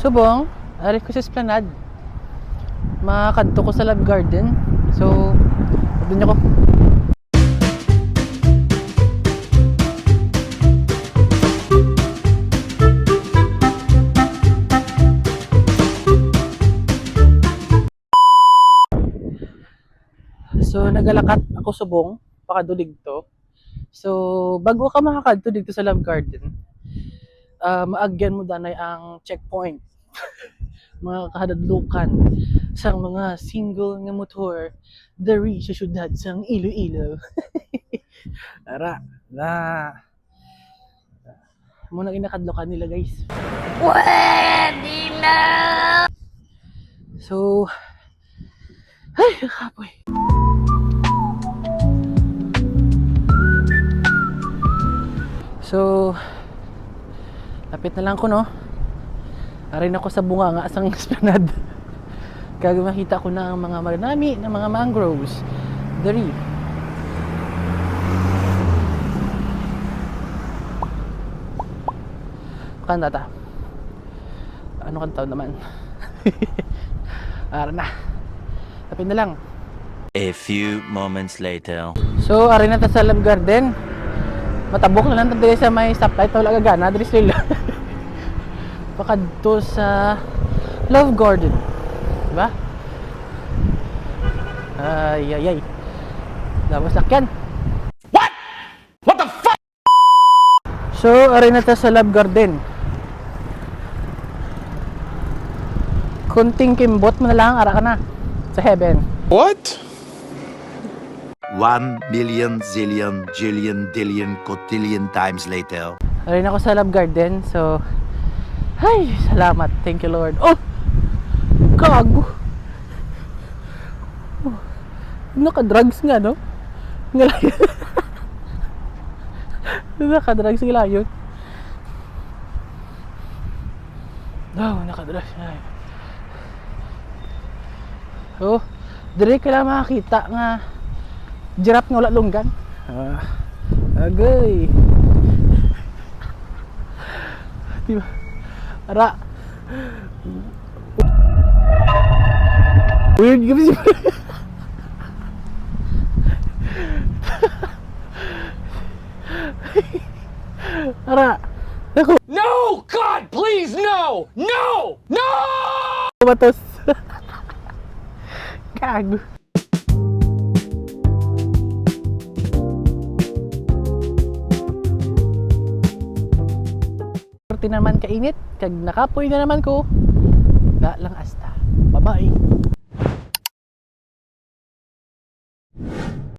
Subong, ari ko sa Esplanade. Makakadto ko sa Love Garden. So, doon ako. So, nagalakat ako subong, pakadulig to. So, bago ka makakadto dito sa Love Garden, maagyan mo danay ang checkpoint. Mga kahadadlukan sang mga single nga motor dari sa syudad sang Iloilo. Ara, na muna ginakadlukan nila guys. Pwede na! So, ay, kapoy. So, lapit na lang ko, no? Arin ako sa bunganga sang Esplanade. Kaya makita ko na ang mga maranami ng mga mangroves. Dari. Kanta ta. Ano kang taon naman? Arin na. Lapit na lang. A few moments later. So, arin na ta sa Love Garden. Matabok na lang tayo sa may stoplight. Wala gagana. Diri sila. Pakadto sa Love Garden. Diba? Ay. Labas lakyan. What? What the fuck? So, aray na ta sa Love Garden. Kunting kimbot mo na lang, ara ka na sa heaven. What? 1 million zillion jillion dillion cotillion times later. Aray na ako sa Love Garden. So, ay, salamat. Thank you, Lord. Oh! Kago! Oh, naka-drugs nga, no? Ngalayon. Naka-drugs nga yun. No, naka-drugs nga. Oh, dire ka lang makakita nga giraffe nga wala lunggan. Agay. Diba? Ara. Weird kasi. Ara. Naku. No! God, please, no! No! No! Matos. Kago. Naman kainit kag nakapoy na naman ko da lang asta. Bye bye.